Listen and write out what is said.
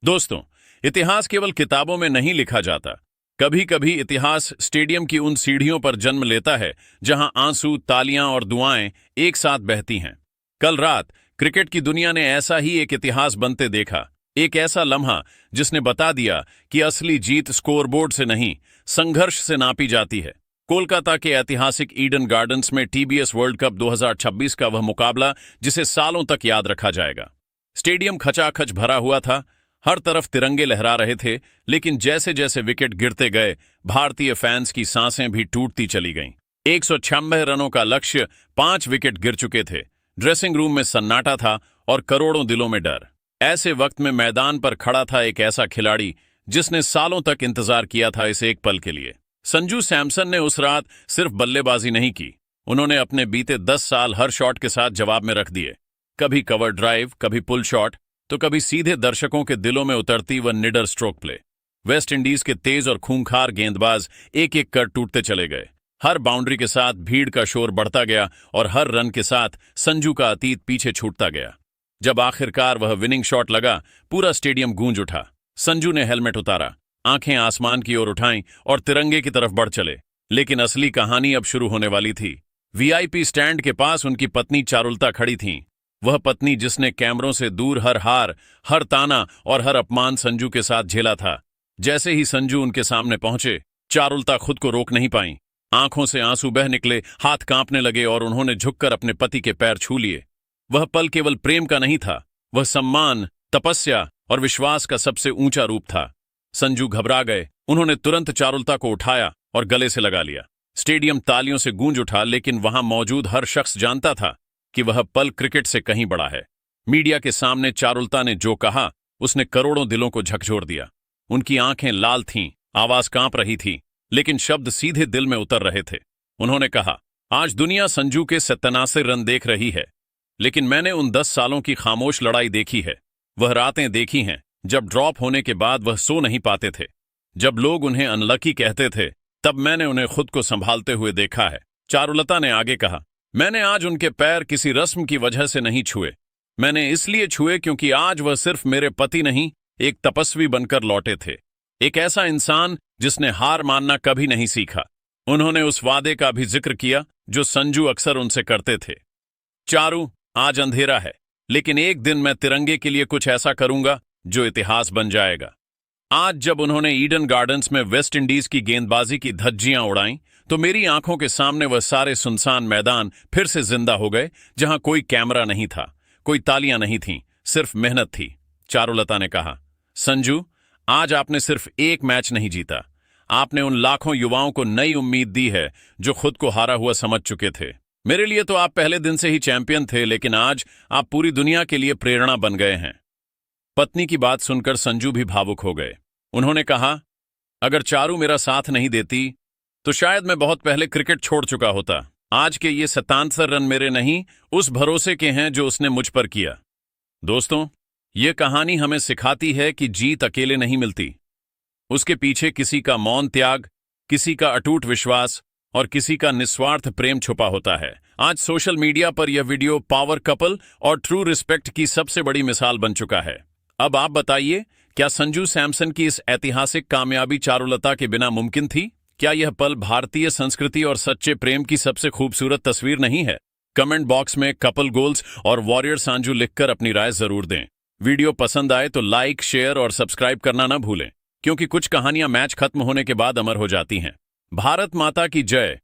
दोस्तों, इतिहास केवल किताबों में नहीं लिखा जाता। कभी कभी इतिहास स्टेडियम की उन सीढ़ियों पर जन्म लेता है जहां आंसू, तालियां और दुआएं एक साथ बहती हैं। कल रात क्रिकेट की दुनिया ने ऐसा ही एक इतिहास बनते देखा। एक ऐसा लम्हा जिसने बता दिया कि असली जीत स्कोरबोर्ड से नहीं, संघर्ष से नापी जाती है। कोलकाता के ऐतिहासिक ईडन गार्डन्स में टीबीएस वर्ल्ड कप 2026 का वह मुकाबला जिसे सालों तक याद रखा जाएगा। स्टेडियम खचाखच भरा हुआ था, हर तरफ तिरंगे लहरा रहे थे, लेकिन जैसे जैसे विकेट गिरते गए, भारतीय फैंस की सांसें भी टूटती चली गईं। 196 रनों का लक्ष्य, 5 विकेट गिर चुके थे। ड्रेसिंग रूम में सन्नाटा था और करोड़ों दिलों में डर। ऐसे वक्त में मैदान पर खड़ा था एक ऐसा खिलाड़ी जिसने सालों तक इंतजार किया था इस एक पल के लिए। संजू सैमसन ने उस रात सिर्फ बल्लेबाजी नहीं की, उन्होंने अपने बीते 10 साल हर शॉट के साथ जवाब में रख दिए। कभी कवर ड्राइव, कभी पुल शॉट, तो कभी सीधे दर्शकों के दिलों में उतरती वह निडर स्ट्रोक प्ले। वेस्ट इंडीज के तेज और खूंखार गेंदबाज एक एक कर टूटते चले गए। हर बाउंड्री के साथ भीड़ का शोर बढ़ता गया और हर रन के साथ संजू का अतीत पीछे छूटता गया। जब आखिरकार वह विनिंग शॉट लगा, पूरा स्टेडियम गूंज उठा। संजू ने हेलमेट उतारा, आंखें आसमान की ओर उठाईं और तिरंगे की तरफ बढ़ चले। लेकिन असली कहानी अब शुरू होने वाली थी। वीआईपी स्टैंड के पास उनकी पत्नी चारुलता खड़ी थीं। वह पत्नी जिसने कैमरों से दूर हर हार, हर ताना और हर अपमान संजू के साथ झेला था। जैसे ही संजू उनके सामने पहुंचे, चारुलता खुद को रोक नहीं पाईं। आंखों से आंसू बह निकले, हाथ कांपने लगे और उन्होंने झुककर अपने पति के पैर छू लिए। वह पल केवल प्रेम का नहीं था, वह सम्मान, तपस्या और विश्वास का सबसे ऊंचा रूप था। संजू घबरा गए, उन्होंने तुरंत चारुलता को उठाया और गले से लगा लिया। स्टेडियम तालियों से गूंज उठा, लेकिन वहां मौजूद हर शख्स जानता था कि वह पल क्रिकेट से कहीं बड़ा है। मीडिया के सामने चारुलता ने जो कहा, उसने करोड़ों दिलों को झकझोर दिया। उनकी आंखें लाल थीं, आवाज कांप रही थी, लेकिन शब्द सीधे दिल में उतर रहे थे। उन्होंने कहा, आज दुनिया संजू के 87 रन देख रही है, लेकिन मैंने उन 10 सालों की खामोश लड़ाई देखी है। वह रातें देखी हैं जब ड्रॉप होने के बाद वह सो नहीं पाते थे। जब लोग उन्हें अनलकी कहते थे, तब मैंने उन्हें खुद को संभालते हुए देखा है। चारुलता ने आगे कहा, मैंने आज उनके पैर किसी रस्म की वजह से नहीं छुए, मैंने इसलिए छुए क्योंकि आज वह सिर्फ मेरे पति नहीं, एक तपस्वी बनकर लौटे थे। एक ऐसा इंसान जिसने हार मानना कभी नहीं सीखा। उन्होंने उस वादे का भी जिक्र किया जो संजू अक्सर उनसे करते थे, चारू, आज अंधेरा है, लेकिन एक दिन मैं तिरंगे के लिए कुछ ऐसा करूंगा जो इतिहास बन जाएगा। आज जब उन्होंने ईडन गार्डन्स में वेस्ट इंडीज की गेंदबाजी की धज्जियां उड़ाईं, तो मेरी आंखों के सामने वह सारे सुनसान मैदान फिर से जिंदा हो गए, जहां कोई कैमरा नहीं था, कोई तालियां नहीं थीं, सिर्फ मेहनत थी। चारुलता ने कहा, संजू, आज आपने सिर्फ एक मैच नहीं जीता, आपने उन लाखों युवाओं को नई उम्मीद दी है जो खुद को हारा हुआ समझ चुके थे। मेरे लिए तो आप पहले दिन से ही चैंपियन थे, लेकिन आज आप पूरी दुनिया के लिए प्रेरणा बन गए हैं। पत्नी की बात सुनकर संजू भी भावुक हो गए। उन्होंने कहा, अगर चारू मेरा साथ नहीं देती तो शायद मैं बहुत पहले क्रिकेट छोड़ चुका होता। आज के ये 77 रन मेरे नहीं, उस भरोसे के हैं जो उसने मुझ पर किया। दोस्तों, ये कहानी हमें सिखाती है कि जीत अकेले नहीं मिलती, उसके पीछे किसी का मौन त्याग, किसी का अटूट विश्वास और किसी का निस्वार्थ प्रेम छुपा होता है। आज सोशल मीडिया पर यह वीडियो पावर कपल और ट्रू रिस्पेक्ट की सबसे बड़ी मिसाल बन चुका है। अब आप बताइए, क्या संजू सैमसन की इस ऐतिहासिक कामयाबी चारुलता के बिना मुमकिन थी? क्या यह पल भारतीय संस्कृति और सच्चे प्रेम की सबसे खूबसूरत तस्वीर नहीं है? कमेंट बॉक्स में कपल गोल्स और वॉरियर संजू लिखकर अपनी राय जरूर दें। वीडियो पसंद आए तो लाइक, शेयर और सब्सक्राइब करना ना भूलें, क्योंकि कुछ कहानियां मैच खत्म होने के बाद अमर हो जाती हैं। भारत माता की जय।